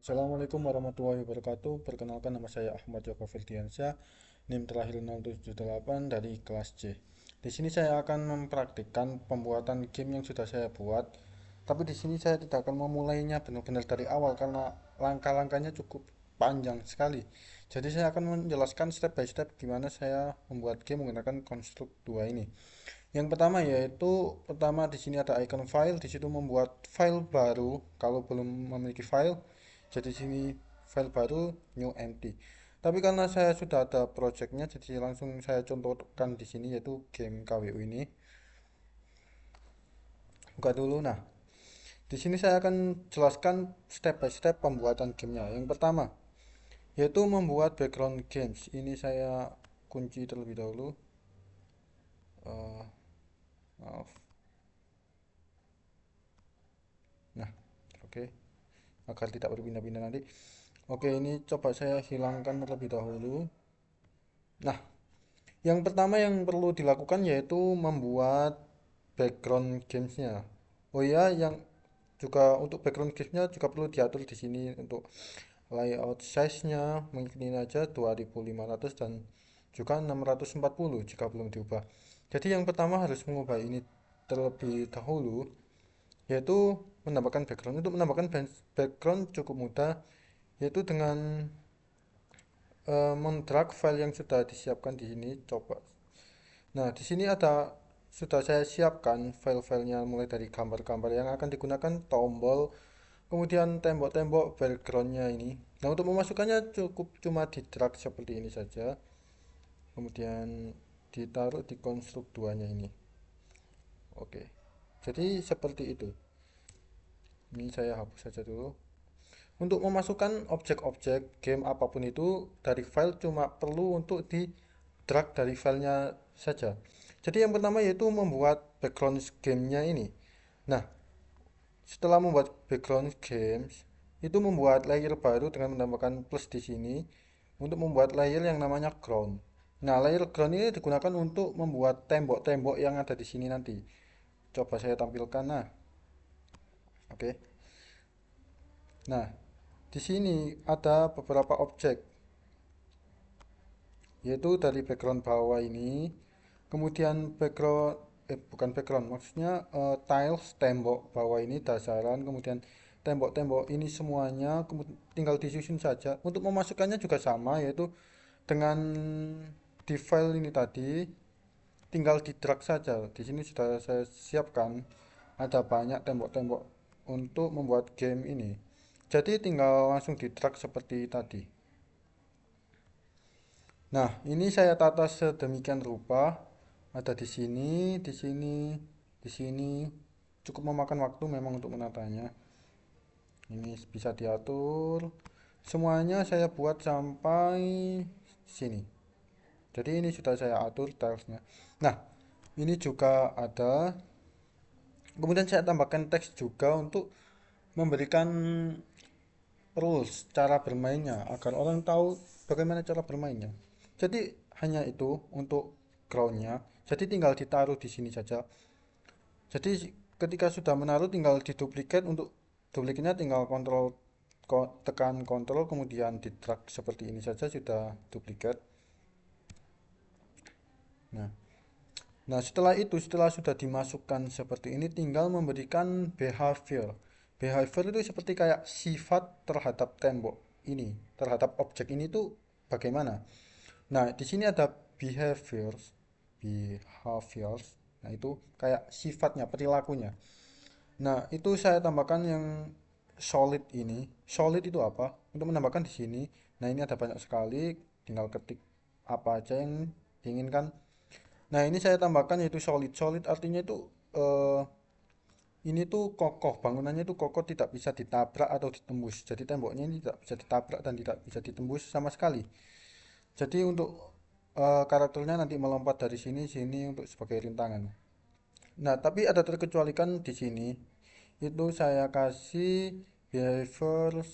Assalamualaikum warahmatullahi wabarakatuh. Perkenalkan, nama saya Ahmad Joko Firdiansyah, NIM terakhir 078 dari kelas C. Di sini saya akan mempraktikkan pembuatan game yang sudah saya buat. Tapi di sini saya tidak akan memulainya benar-benar dari awal karena langkah-langkahnya cukup panjang sekali. Jadi saya akan menjelaskan step by step gimana saya membuat game menggunakan konstruk 2 ini. Yang pertama yaitu di sini ada icon file, di situ membuat file baru kalau belum memiliki file. Jadi sini file baru new empty. Tapi karena saya sudah ada projectnya, jadi langsung saya contohkan di sini yaitu game KWU ini. Buka dulu. Nah, di sini saya akan jelaskan step by step pembuatan gamenya. Yang pertama yaitu membuat background games. Ini saya kunci terlebih dahulu. Maaf. Nah, oke. Agar tidak berpindah-pindah nanti. Oke, ini coba saya hilangkan terlebih dahulu. Nah, yang pertama yang perlu dilakukan yaitu membuat background gamesnya. Oh ya, yang juga untuk background gamesnya juga perlu diatur di sini untuk layout size-nya mungkin aja 2500 dan juga 640 jika belum diubah. Jadi yang pertama harus mengubah ini terlebih dahulu, yaitu menambahkan background. Untuk menambahkan background cukup mudah, yaitu dengan mendrag file yang sudah disiapkan di sini. Coba. Nah, di sini sudah saya siapkan file-filenya mulai dari gambar-gambar yang akan digunakan, tombol, kemudian tembok-tembok backgroundnya ini. Nah, untuk memasukkannya cukup cuma di drag seperti ini saja, kemudian ditaruh di konstruk duanya ini. Oke, jadi seperti itu. Ini saya hapus saja dulu. Untuk memasukkan objek-objek game apapun itu dari file cuma perlu untuk di drag dari filenya saja. Jadi yang pertama yaitu membuat background gamenya ini. Nah, setelah membuat background games, itu membuat layer baru dengan menambahkan plus di sini untuk membuat layer yang namanya ground. Nah, layer ground ini digunakan untuk membuat tembok-tembok yang ada di sini nanti. Coba saya tampilkan. Nah, oke. Nah, di sini ada beberapa objek, yaitu dari background bawah ini, kemudian background bukan background, maksudnya tiles tembok bawah ini dasaran, kemudian tembok-tembok ini semuanya tinggal disusun saja. Untuk memasukkannya juga sama, yaitu dengan di file ini tadi tinggal di drag saja. Di sini sudah saya siapkan ada banyak tembok-tembok untuk membuat game ini, jadi tinggal langsung di drag seperti tadi. Nah, ini saya tata sedemikian rupa. Ada di sini, di sini, di sini. Cukup memakan waktu memang untuk menatanya. Ini bisa diatur. Semuanya saya buat sampai sini. Jadi ini sudah saya atur tilesnya. Nah, ini juga ada. Kemudian saya tambahkan teks juga untuk memberikan rules cara bermainnya agar orang tahu bagaimana cara bermainnya. Jadi hanya itu untuk groundnya. Jadi tinggal ditaruh di sini saja. Jadi ketika sudah menaruh tinggal diduplikat. Untuk duplikatnya tinggal tekan kontrol kemudian di drag seperti ini saja sudah duplikat. Nah, setelah sudah dimasukkan seperti ini tinggal memberikan behavior. Behavior itu seperti kayak sifat terhadap tembok ini, terhadap objek ini tuh bagaimana. Nah, di sini ada behaviors, behaviors. Nah, itu kayak sifatnya, perilakunya. Nah, itu saya tambahkan yang solid ini. Solid itu apa? Untuk menambahkan di sini. Nah, ini ada banyak sekali, tinggal ketik apa aja yang diinginkan. Nah, ini saya tambahkan yaitu solid. Solid artinya itu eh, ini tuh kokoh, bangunannya itu kokoh, tidak bisa ditabrak atau ditembus. Jadi temboknya ini tidak bisa ditabrak dan tidak bisa ditembus sama sekali. Jadi untuk karakternya nanti melompat dari sini sini untuk sebagai rintangan. Nah, tapi ada terkecualikan di sini. Itu saya kasih behavior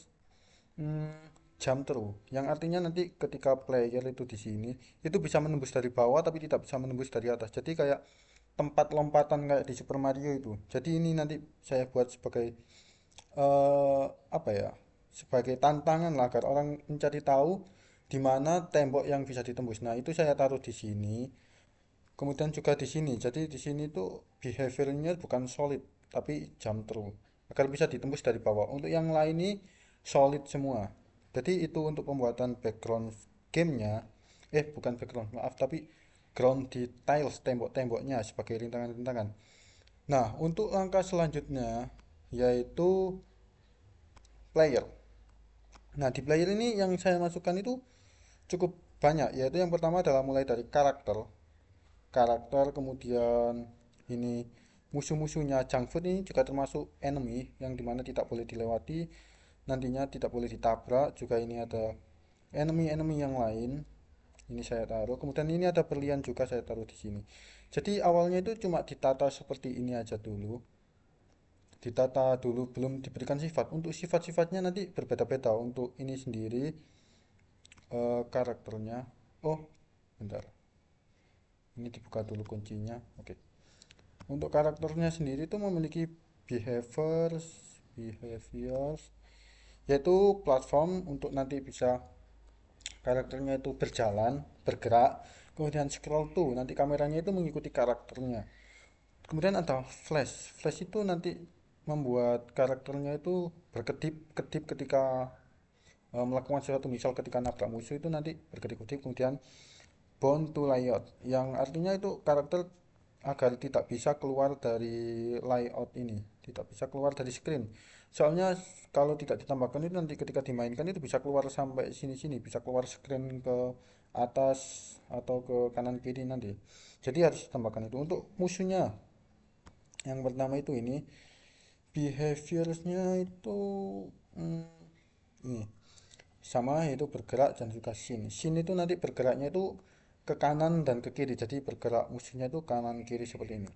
hmm, jump through, yang artinya nanti ketika player itu di sini itu bisa menembus dari bawah tapi tidak bisa menembus dari atas. Jadi kayak tempat lompatan kayak di Super Mario itu. Jadi ini nanti saya buat sebagai apa ya? sebagai tantangan lah agar orang mencari tahu di mana tembok yang bisa ditembus. Nah, itu saya taruh di sini. Kemudian juga di sini. Jadi di sini tuh behaviornya bukan solid, tapi jump through. Agar bisa ditembus dari bawah. Untuk yang lain ini solid semua. Jadi itu untuk pembuatan background gamenya. Bukan background, maaf, tapi ground details tembok-temboknya sebagai rintangan-rintangan. Nah, untuk langkah selanjutnya yaitu player. Nah, di player ini yang saya masukkan itu cukup banyak, yaitu yang pertama adalah mulai dari karakter, kemudian ini musuh-musuhnya. Junk food ini juga termasuk enemy yang dimana tidak boleh dilewati, nantinya tidak boleh ditabrak. Juga ini ada enemy-enemy yang lain, ini saya taruh. Kemudian ini ada berlian juga saya taruh di sini. Jadi awalnya itu cuma ditata seperti ini aja dulu, ditata dulu, belum diberikan sifat. Untuk sifat-sifatnya nanti berbeda-beda. Untuk ini sendiri karakternya, oh bentar, ini dibuka dulu kuncinya. Oke. Untuk karakternya sendiri itu memiliki behaviors behaviors yaitu platform untuk nanti bisa karakternya itu berjalan, bergerak. Kemudian scroll tuh nanti kameranya itu mengikuti karakternya. Kemudian ada flash. Flash itu nanti membuat karakternya itu berkedip-kedip ketika melakukan sesuatu. Misal ketika nabrak musuh itu nanti berkedip-kedip. Kemudian bound to layout yang artinya itu karakter agar tidak bisa keluar dari layout ini, tidak bisa keluar dari screen. Soalnya kalau tidak ditambahkan itu nanti ketika dimainkan itu bisa keluar sampai sini-sini, bisa keluar screen ke atas atau ke kanan kiri nanti. Jadi harus ditambahkan itu. Untuk musuhnya yang pertama itu ini behaviorsnya itu hmm, ini sama, yaitu bergerak dan juga sin itu nanti bergeraknya itu ke kanan dan ke kiri, jadi bergerak musuhnya itu kanan kiri seperti ini.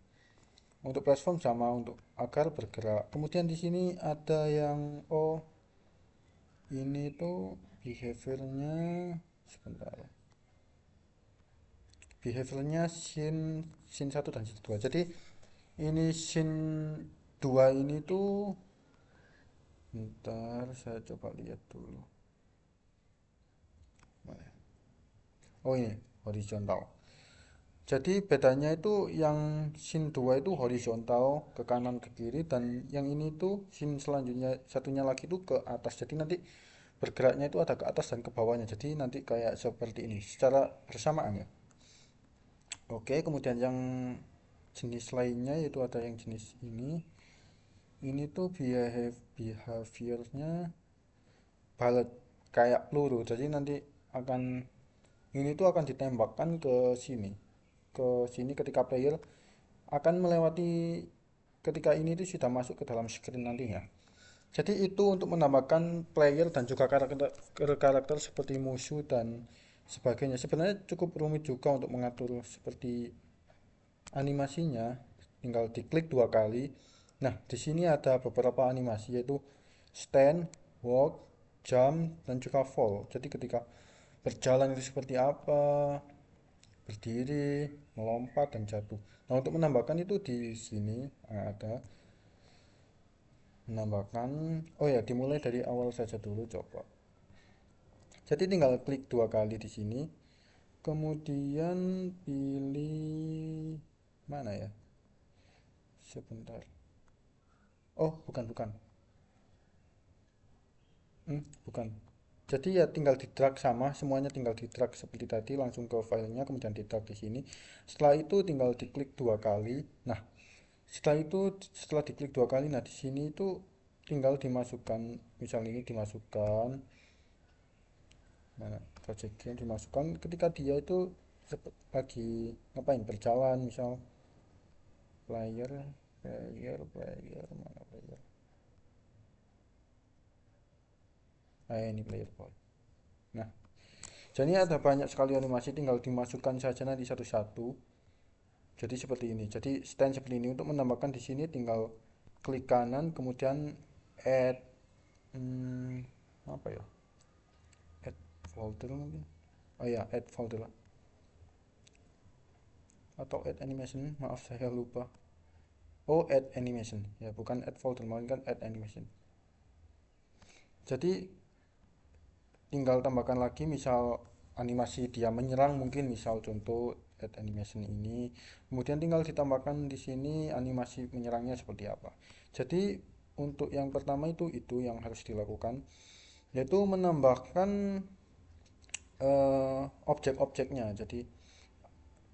Untuk platform sama, untuk agar bergerak. Kemudian di sini ada yang ini tuh behaviornya, sebentar, behaviornya sin sin satu dan sin 2. Jadi ini sin 2 ini tuh, bentar saya coba lihat dulu. Oh, ini horizontal. Jadi bedanya itu yang sin 2 itu horizontal ke kanan ke kiri, dan yang ini tuh sin selanjutnya satunya lagi itu ke atas. Jadi nanti bergeraknya itu ada ke atas dan ke bawahnya. Jadi nanti kayak seperti ini secara bersamaan ya. Oke, kemudian yang jenis lainnya yaitu ada yang jenis ini. Ini tuh behaviornya bullet, kayak peluru. Jadi nanti akan ini tuh akan ditembakkan ke sini ketika player akan melewati, ketika ini itu sudah masuk ke dalam screen nantinya. Jadi itu untuk menambahkan player dan juga karakter seperti musuh dan sebagainya. Sebenarnya cukup rumit juga untuk mengatur seperti animasinya. Tinggal diklik 2 kali. Nah, di sini ada beberapa animasi yaitu stand, walk, jump, dan juga fall. Jadi ketika berjalan itu seperti apa, berdiri, melompat, dan jatuh. Nah, untuk menambahkan itu di sini ada menambahkan. Oh ya, dimulai dari awal saja dulu coba. Jadi tinggal klik 2 kali di sini, kemudian pilih mana ya? Sebentar. Oh, bukan. Bukan. Jadi ya tinggal di drag, sama semuanya tinggal di drag seperti tadi, langsung ke filenya, kemudian di drag di sini. Setelah itu tinggal diklik 2 kali. Nah, setelah diklik 2 kali, nah di sini itu tinggal dimasukkan. Misal ini dimasukkan, nah, project game dimasukkan ketika dia itu lagi ngapain, berjalan. Misal player, mana player? Ini player boy. Nah, jadi ada banyak sekali animasi, tinggal dimasukkan saja nanti satu-satu. Jadi seperti ini. Jadi stand seperti ini. Untuk menambahkan di sini tinggal klik kanan, kemudian add apa ya? Add folder mungkin. Oh ya, add folder atau add animation. Maaf saya lupa. Oh, add animation. Ya, bukan add folder, melainkan add animation. Jadi tinggal tambahkan lagi misal animasi dia menyerang, mungkin misal contoh add animation ini, kemudian tinggal ditambahkan di sini animasi menyerangnya seperti apa. Jadi untuk yang pertama itu yang harus dilakukan, yaitu menambahkan objek-objeknya. Jadi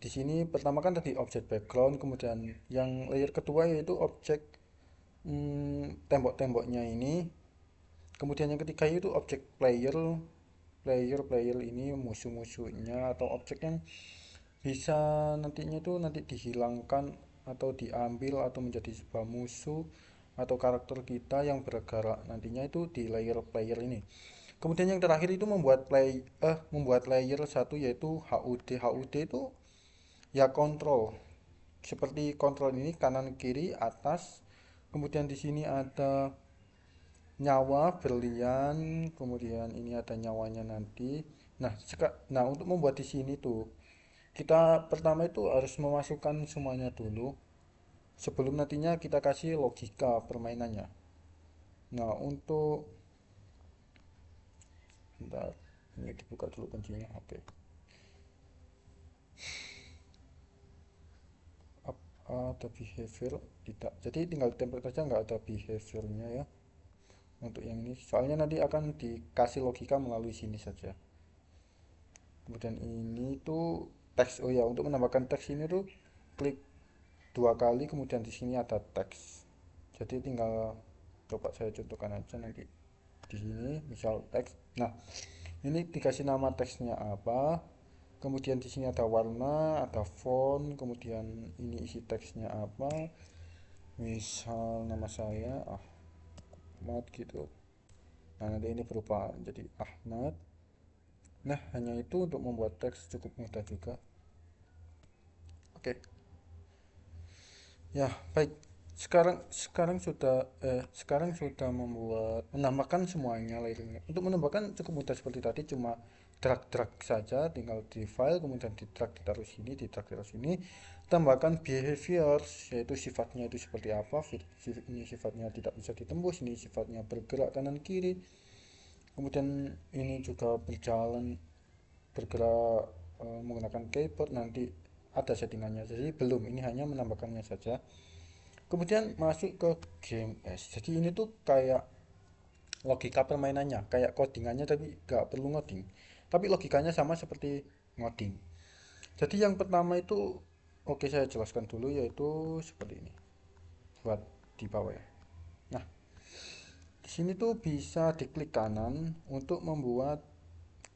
di sini pertama kan tadi objek background, kemudian yang layer kedua yaitu objek tembok-temboknya ini, kemudian yang ketiga itu objek player player ini musuh-musuhnya atau objek yang bisa nantinya itu nanti dihilangkan atau diambil atau menjadi sebuah musuh atau karakter kita yang bergerak nantinya itu di layer player ini. Kemudian yang terakhir itu membuat layer satu yaitu HUD. HUD itu ya kontrol. Seperti kontrol ini kanan kiri atas. Kemudian di sini ada nyawa berlian, kemudian ini ada nyawanya nanti. Nah, untuk membuat di sini tuh kita pertama itu harus memasukkan semuanya dulu sebelum nantinya kita kasih logika permainannya. Nah, untuk bentar, ini dibuka dulu kuncinya. Oke. Ada behavior tidak. Jadi tinggal template saja, nggak ada behaviornya ya. Untuk yang ini soalnya nanti akan dikasih logika melalui sini saja. Kemudian ini tuh teks. Oh ya, untuk menambahkan teks ini tuh klik dua kali, kemudian di sini ada teks. Jadi tinggal coba saya contohkan aja nanti di sini misal teks. Nah, ini dikasih nama teksnya apa, kemudian di sini ada warna, ada font, kemudian ini isi teksnya apa, misal nama saya Ahmad gitu. Nah, nanti ini berubah jadi Ahmad. Nah, hanya itu untuk membuat teks cukup mudah juga. Oke. Ya, baik. Sekarang sudah menambahkan semuanya layernya. Untuk menambahkan cukup mudah seperti tadi, cuma drag-drag saja, tinggal di file, kemudian di drag ditaruh sini, di drag ditaruh sini. Tambahkan behaviors, yaitu sifatnya itu seperti apa. Ini sifatnya tidak bisa ditembus, ini sifatnya bergerak kanan kiri. Kemudian ini juga bergerak menggunakan keyboard, nanti ada settingannya. Jadi belum, ini hanya menambahkannya saja. Kemudian masuk ke game S. Jadi ini tuh kayak logika permainannya, kayak codingannya tapi gak perlu ngoding. Tapi logikanya sama seperti ngoding. Jadi yang pertama itu oke, saya jelaskan dulu yaitu seperti ini. Buat di bawah ya. Nah, di sini tuh bisa diklik kanan untuk membuat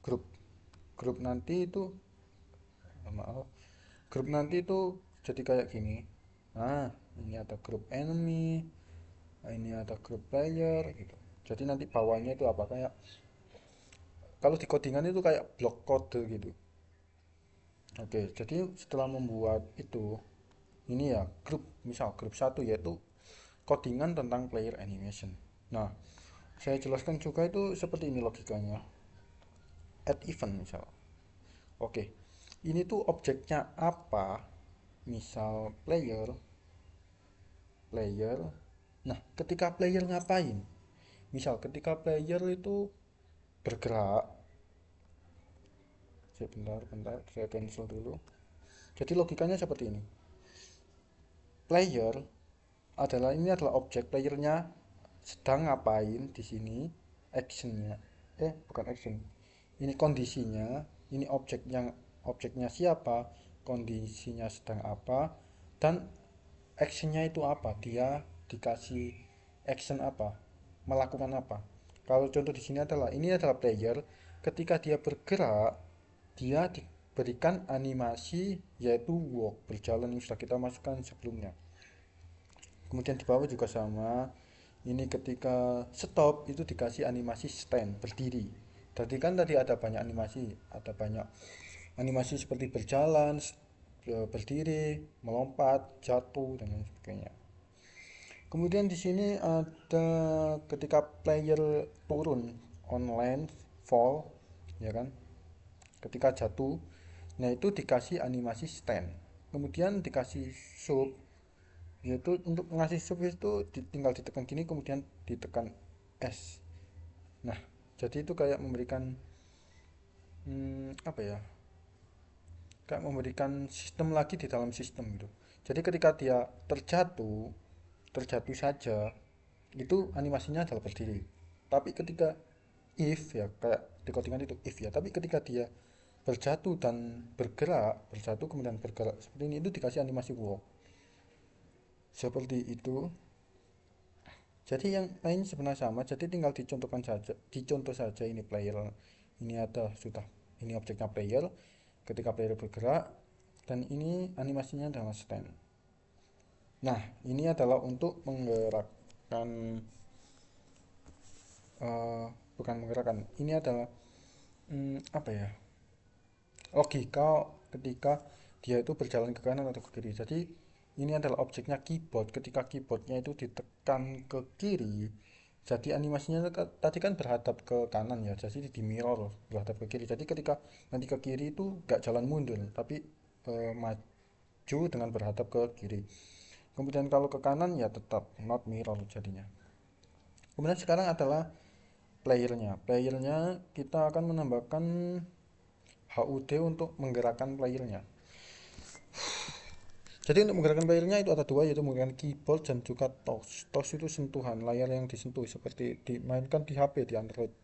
grup. Grup nanti itu maaf, grup nanti itu jadi kayak gini. Nah, ini ada grup enemy, ini ada grup player gitu. Jadi nanti bawahnya itu apa, kayak kalau di codingan itu kayak blok kode gitu. Oke, jadi setelah membuat itu, ini ya grup, misal grup satu yaitu codingan tentang player animation. Nah, saya jelaskan juga itu seperti ini logikanya. Add event misal. Oke, ini tuh objeknya apa, misal player. Nah, ketika player ngapain, misal ketika player itu bergerak. Bentar, saya cancel dulu. Jadi logikanya seperti ini. Player ini adalah objek, playernya sedang ngapain di sini, actionnya. Bukan action. Ini kondisinya, ini objeknya siapa, kondisinya sedang apa, dan actionnya itu apa. Dia dikasih action apa, melakukan apa. Kalau contoh di sini ini adalah player, ketika dia bergerak, dia diberikan animasi yaitu walk, berjalan, yang sudah kita masukkan sebelumnya. Kemudian di bawah juga sama. Ini ketika stop itu dikasih animasi stand, berdiri. Jadi kan tadi ada banyak animasi seperti berjalan, berdiri, melompat, jatuh dan lain sebagainya. Kemudian di sini ada ketika player turun online fall, ya kan? Ketika jatuh, nah itu dikasih animasi stand. Kemudian dikasih sub, yaitu untuk ngasih sub itu tinggal ditekan gini, kemudian ditekan S. Nah, jadi itu kayak memberikan apa ya, kayak memberikan sistem lagi di dalam sistem gitu. Jadi ketika dia terjatuh terjatuh saja, itu animasinya adalah berdiri. Tapi ketika if ya, kayak di codingan itu if ya, tapi ketika dia berjatuh dan bergerak, berjatuh kemudian bergerak seperti ini, itu dikasih animasi walk seperti itu. Jadi yang lain sebenarnya sama, jadi tinggal dicontohkan saja, dicontoh saja. Ini player, ini ada sudah, ini objeknya player. Ketika player bergerak, dan ini animasinya adalah stand. Nah, ini adalah untuk menggerakkan, eh, bukan menggerakkan, ini adalah apa ya, logika ketika dia itu berjalan ke kanan atau ke kiri. Jadi ini adalah objeknya keyboard. Ketika keyboardnya itu ditekan ke kiri, jadi animasinya tadi kan berhadap ke kanan ya, jadi di mirror berhadap ke kiri. Jadi ketika nanti ke kiri itu gak jalan mundur, tapi maju dengan berhadap ke kiri. Kemudian kalau ke kanan ya tetap not mirror jadinya. Kemudian sekarang adalah playernya. Playernya kita akan menambahkan HUD untuk menggerakkan playernya. Jadi untuk menggerakkan playernya itu ada dua, yaitu menggunakan keyboard dan juga toss. Toss itu sentuhan, layar yang disentuh seperti dimainkan di HP, di Android.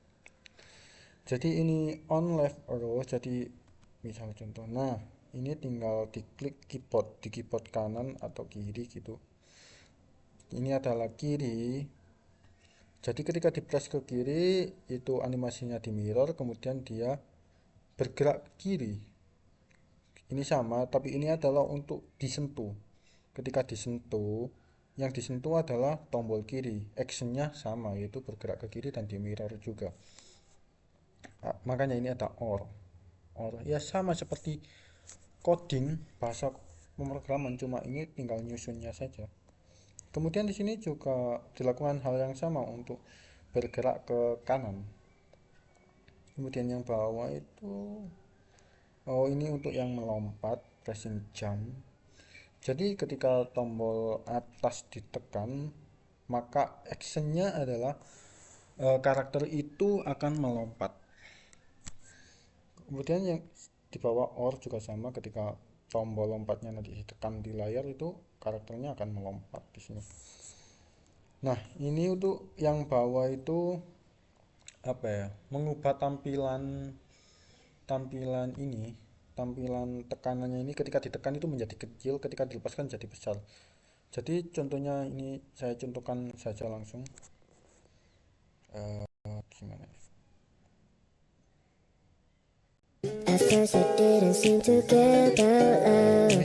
Jadi ini on left arrow, jadi misalnya contoh. Nah, ini tinggal diklik keyboard, di keyboard kanan atau kiri gitu. Ini adalah kiri. Jadi ketika di press ke kiri, itu animasinya di mirror, kemudian dia bergerak ke kiri. Ini sama, tapi ini adalah untuk disentuh. Ketika disentuh, yang disentuh adalah tombol kiri. Actionnya sama, yaitu bergerak ke kiri dan di mirror juga. Nah, makanya ini ada OR. OR ya sama seperti coding bahasa pemrograman, cuma ini tinggal nyusunnya saja. Kemudian di sini juga dilakukan hal yang sama untuk bergerak ke kanan. Kemudian yang bawah itu, oh ini untuk yang melompat, pressing jump. Jadi ketika tombol atas ditekan, maka actionnya adalah karakter itu akan melompat. Kemudian yang di bawah OR juga sama, ketika tombol lompatnya nanti ditekan di layar, itu karakternya akan melompat di sini. Nah, ini untuk yang bawah itu apa ya? Mengubah tampilan tampilan ini, tampilan tekanannya ini ketika ditekan itu menjadi kecil, ketika dilepaskan jadi besar. Jadi contohnya ini saya contohkan saja langsung. Gimana? Ini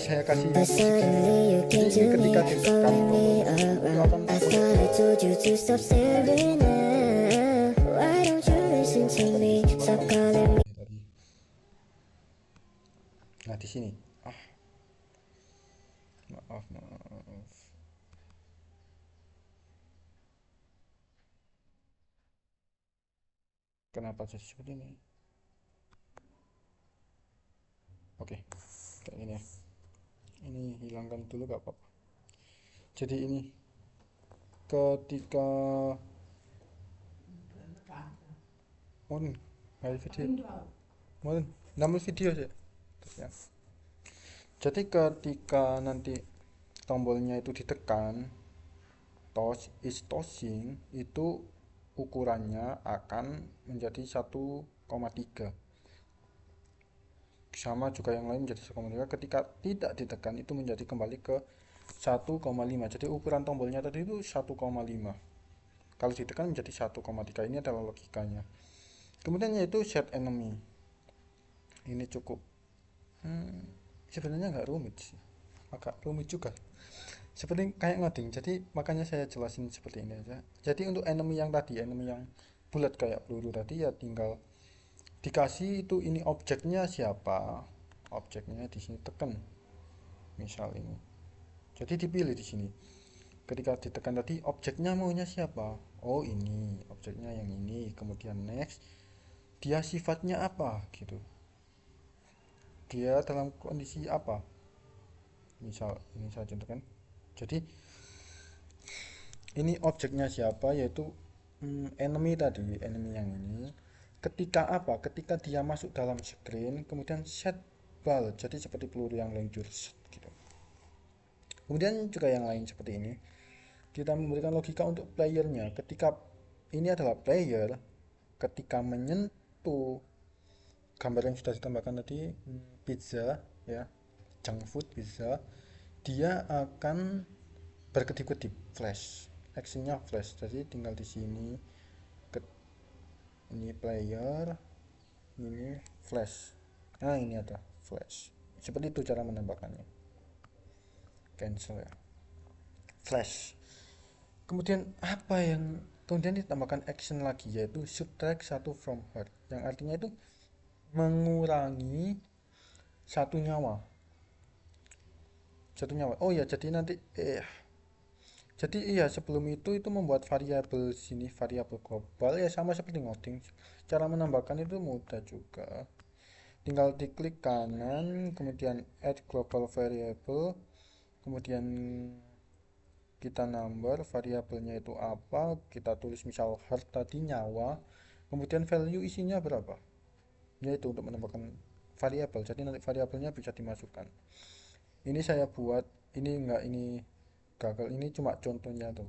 saya kasih musik sini. Jadi ini ketika ditekan itu akan nah di sini. Maaf. Kenapa jadi seperti ini? Oke, kayak gini ya. Ini hilangkan dulu gak apa-apa. Jadi ini ketika mohon hari video mohon nambah video sih ya. Jadi ketika nanti tombolnya itu ditekan, toss is tossing, itu ukurannya akan menjadi 1,3. Sama juga yang lain menjadi 1,3. Ketika tidak ditekan itu menjadi kembali ke 1,5. Jadi ukuran tombolnya tadi itu 1,5. Kalau ditekan menjadi 1,3. Ini adalah logikanya. Kemudian yaitu set enemy. Ini cukup sebenarnya nggak rumit sih, agak rumit juga seperti kayak ngoding. Jadi makanya saya jelasin seperti ini aja. Jadi untuk enemy yang tadi, enemy yang bulat kayak peluru tadi, ya tinggal dikasih itu, ini objeknya siapa, objeknya di sini tekan misal ini, jadi dipilih di sini. Ketika ditekan tadi objeknya maunya siapa, oh ini objeknya yang ini, kemudian next, dia sifatnya apa gitu, dia dalam kondisi apa, misal ini saya contohkan. Jadi ini objeknya siapa, yaitu enemy tadi, enemy yang ini, ketika apa? Ketika dia masuk dalam screen, kemudian set ball, jadi seperti peluru yang meluncur gitu. Kemudian juga yang lain seperti ini, kita memberikan logika untuk playernya. Ketika ini adalah player, ketika menyentuh gambar yang sudah ditambahkan tadi, pizza ya, junk food pizza, dia akan berkedip-kedip, flash, actionnya flash. Jadi tinggal di sini ke ini player, ini flash, nah ini ada flash, seperti itu cara menambahkannya. Cancel ya, flash. Kemudian apa yang kemudian ditambahkan action lagi, yaitu subtract 1 from heart, yang artinya itu mengurangi satu nyawa. Oh ya, jadi nanti jadi iya, sebelum itu membuat variabel sini, variabel global ya, sama seperti ngoding. Cara menambahkan itu mudah juga. Tinggal diklik kanan, kemudian add global variable, kemudian kita number variabelnya itu apa, kita tulis misal heart tadi, nyawa, kemudian value isinya berapa, yaitu untuk menambahkan variabel. Jadi nanti variabelnya bisa dimasukkan. Ini saya buat, ini enggak, ini gagal, ini cuma contohnya tuh.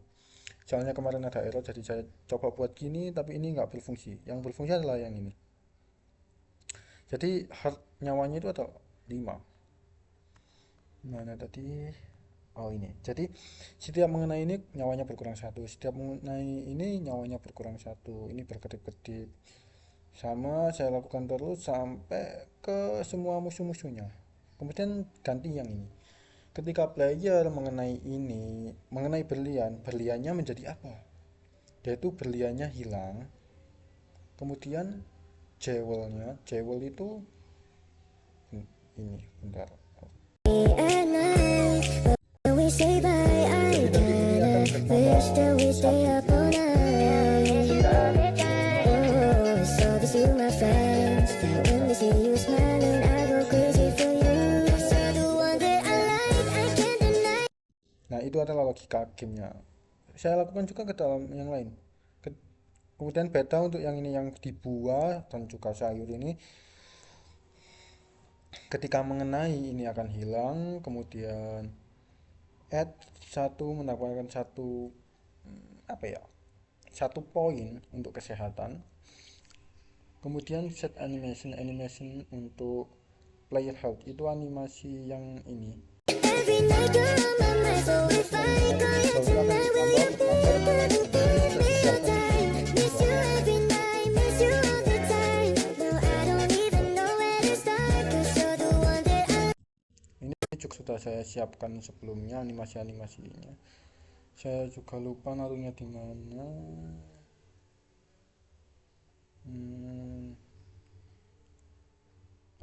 Soalnya kemarin ada error, jadi saya coba buat gini, tapi ini nggak berfungsi. Yang berfungsi adalah yang ini. Jadi heart nyawanya itu ada 5. Mana tadi? Oh ini. Jadi setiap mengenai ini nyawanya berkurang 1. Setiap mengenai ini nyawanya berkurang 1. Ini berkedip-kedip. Sama saya lakukan terus sampai ke semua musuh-musuhnya. Kemudian ganti yang ini. Ketika player mengenai ini, mengenai berlian, berliannya menjadi apa? Yaitu berliannya hilang. Kemudian jewel itu ini bentar. Jadi nanti ini akan bertambah. Nah, itu adalah logika gamenya. Saya lakukan juga ke dalam yang lain. Kemudian beda untuk yang ini, yang di buah dan juga sayur ini, ketika mengenai ini akan hilang. Kemudian add satu, mendapatkan satu, apa ya, 1 poin untuk kesehatan. Kemudian set animation untuk player health, itu animasi yang ini. Ini juga sudah saya siapkan sebelumnya animasi-animasinya. Saya juga lupa naruhnya di mana.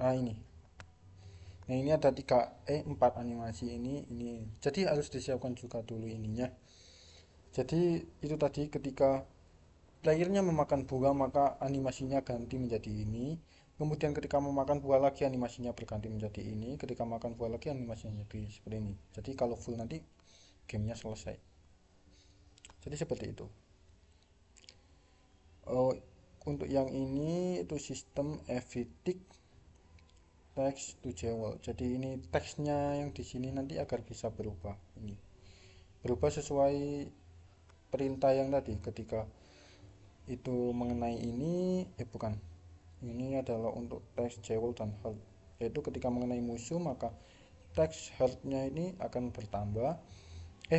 Ini. Nah, ini ada 4 animasi ini. Jadi harus disiapkan juga dulu ininya. Jadi itu tadi, ketika playernya memakan buah maka animasinya ganti menjadi ini. Kemudian ketika memakan buah lagi animasinya berganti menjadi ini. Ketika makan buah lagi animasinya jadi seperti ini. Jadi kalau full nanti gamenya selesai. Jadi seperti itu. Oh, untuk yang ini itu sistem evitic text to jewel. Jadi ini teksnya yang di sini nanti agar bisa berubah. Ini berubah sesuai perintah yang tadi. Ketika itu mengenai ini, bukan. Ini adalah untuk teks jewel dan heart. Yaitu ketika mengenai musuh maka teks heartnya ini akan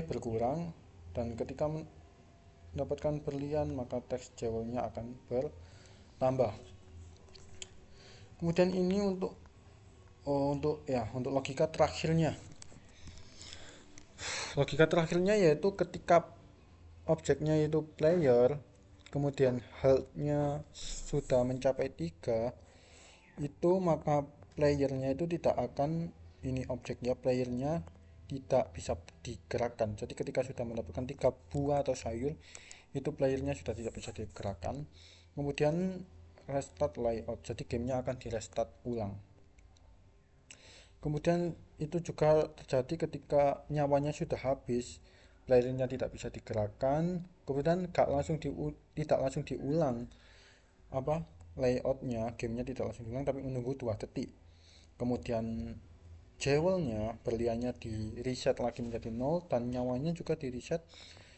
berkurang, dan ketika mendapatkan berlian maka teks jewelnya akan bertambah. Kemudian ini untuk logika terakhirnya. Logika terakhirnya yaitu ketika objeknya itu player, kemudian health-nya sudah mencapai 3, itu maka playernya itu tidak akan, ini objeknya, playernya tidak bisa digerakkan. Jadi ketika sudah mendapatkan 3 buah atau sayur, itu playernya sudah tidak bisa digerakkan. Kemudian restart layout, jadi gamenya akan di restart ulang. Kemudian itu juga terjadi ketika nyawanya sudah habis, playernya tidak bisa digerakkan, kemudian tidak langsung diulang apa layoutnya, gamenya tidak langsung diulang tapi menunggu 2 detik. Kemudian jewelnya, berliannya di reset lagi menjadi 0 dan nyawanya juga di reset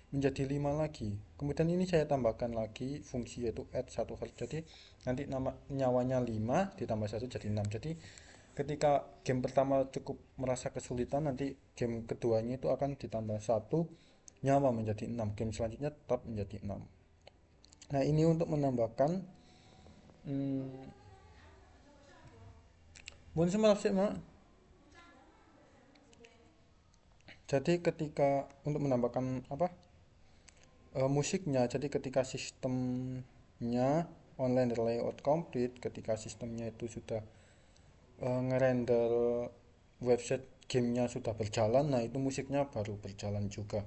menjadi 5 lagi. Kemudian ini saya tambahkan lagi fungsi yaitu add 1 Hz. Jadi nanti nama nyawanya 5 ditambah 1 jadi 6. Jadi ketika game pertama cukup merasa kesulitan, nanti game keduanya itu akan ditambah 1 nyawa menjadi 6. Game selanjutnya tetap menjadi 6. Nah, ini untuk menambahkan mohon semaaf sih, Mak. Jadi ketika untuk menambahkan apa musiknya, jadi ketika sistemnya online layout complete, ketika sistemnya itu sudah ngerender website gamenya sudah berjalan, nah itu musiknya baru berjalan juga.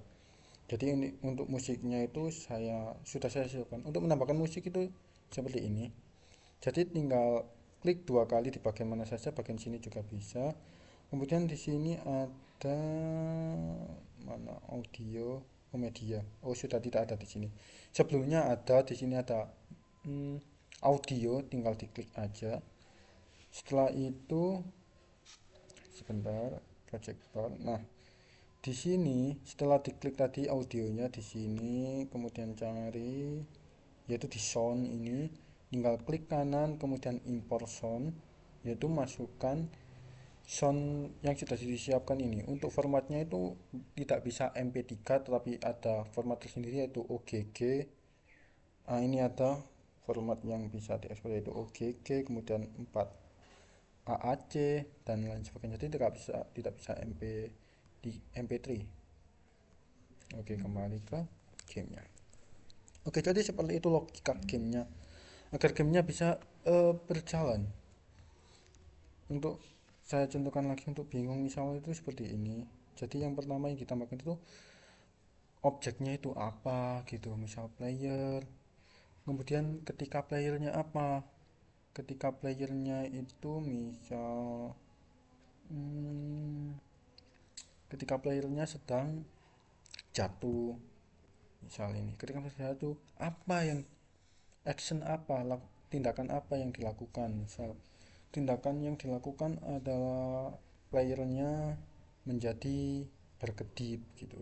Jadi ini untuk musiknya itu sudah saya siapkan. Untuk menambahkan musik itu seperti ini. Jadi tinggal klik 2 kali di bagian mana saja, bagian sini juga bisa. Kemudian di sini ada mana audio, media. Oh, sudah tidak ada di sini. Sebelumnya ada di sini ada audio, tinggal diklik aja. Setelah itu sebentar, project bar. Nah, di sini setelah diklik tadi audionya di sini, kemudian cari yaitu di sound ini, tinggal klik kanan kemudian import sound, yaitu masukkan sound yang sudah disiapkan ini. Untuk formatnya itu tidak bisa MP3 tetapi ada format tersendiri yaitu OGG. Nah, ini ada format yang bisa diekspor yaitu OGG, kemudian 4 AAC dan lain sebagainya. Jadi tidak bisa MP3. Oke, kembali ke gamenya. Oke, jadi seperti itu logika gamenya agar gamenya bisa berjalan. Untuk saya contohkan lagi untuk bingung misalnya itu seperti ini. Jadi yang pertama yang ditambahkan itu objeknya itu apa gitu, misal player. Kemudian ketika playernya apa, ketika playernya itu misal ketika playernya sedang jatuh, misal ini ketika playernya jatuh apa yang action apa, tindakan apa yang dilakukan. Misal tindakan yang dilakukan adalah playernya menjadi berkedip gitu,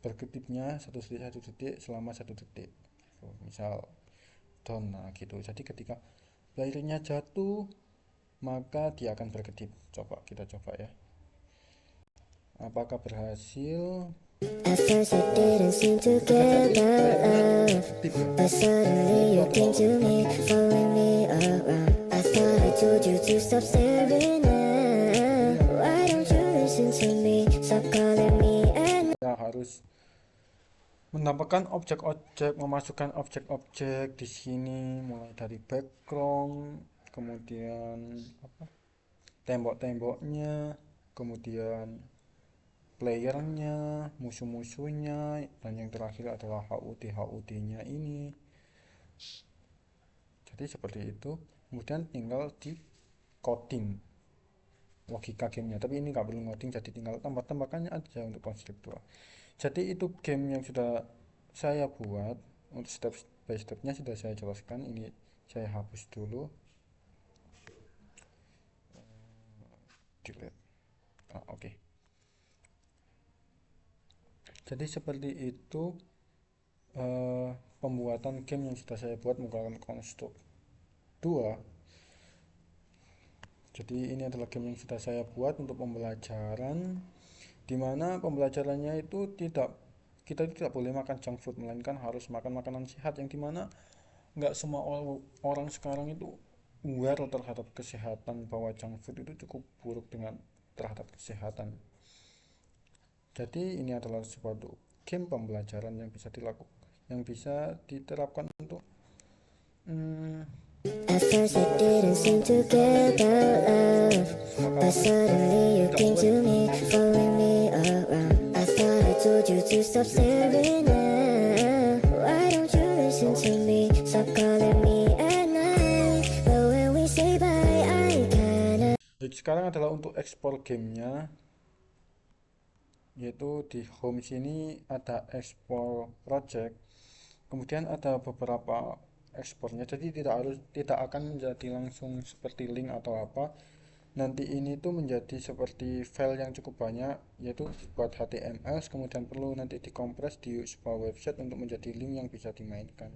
berkedipnya 1 detik selama 1 detik gitu. Misal down, nah gitu. Jadi ketika playernya jatuh maka dia akan berkedip. Coba kita coba ya, apakah berhasil. At first I didn't seem to get the love, but suddenly you came to me, following me around. I thought I told you to stop staring now. Why don't you listen to me? Stop calling me and Ya, harus menambahkan objek-objek, memasukkan objek-objek di sini, mulai dari background, kemudian apa, tembok-temboknya, kemudian playernya, musuh-musuhnya, dan yang terakhir adalah HUD-HUD-nya ini. Jadi seperti itu. Kemudian tinggal di coding logika gamenya, tapi ini nggak perlu ngoding, jadi tinggal tambahkannya aja untuk konstruktor. Jadi itu game yang sudah saya buat. Untuk step by stepnya sudah saya jelaskan. Ini saya hapus dulu, delete. Oke. Jadi seperti itu pembuatan game yang sudah saya buat menggunakan konstruk 2. Jadi ini adalah game yang sudah saya buat untuk pembelajaran, dimana pembelajarannya itu kita tidak boleh makan junk food, melainkan harus makan makanan sehat, yang dimana nggak semua orang sekarang itu aware terhadap kesehatan, bahwa junk food itu cukup buruk terhadap kesehatan. Jadi ini adalah suatu game pembelajaran yang bisa diterapkan untuk at first I didn't seem to get the love, but suddenly you came to me, following me around. I thought I told you to stop staring now. Why don't you listen to me? Stop calling me at night, but when we say bye I kinda. Jadi sekarang adalah untuk ekspor gamenya. yaitu di home sini ada export project, kemudian ada beberapa ekspornya, jadi tidak akan menjadi langsung seperti link atau apa. Nanti ini tuh menjadi seperti file yang cukup banyak, yaitu buat HTML, kemudian perlu nanti dikompres di sebuah website untuk menjadi link yang bisa dimainkan.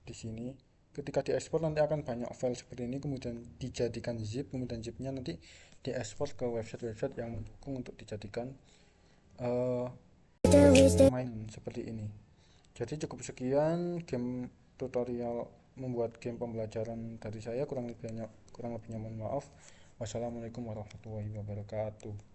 Di sini ketika diekspor nanti akan banyak file seperti ini, kemudian dijadikan zip, kemudian zipnya nanti diekspor ke website-website yang mendukung untuk dijadikan main seperti ini. Jadi cukup sekian game tutorial membuat game pembelajaran dari saya, kurang lebihnya mohon maaf. Wassalamualaikum warahmatullahi wabarakatuh.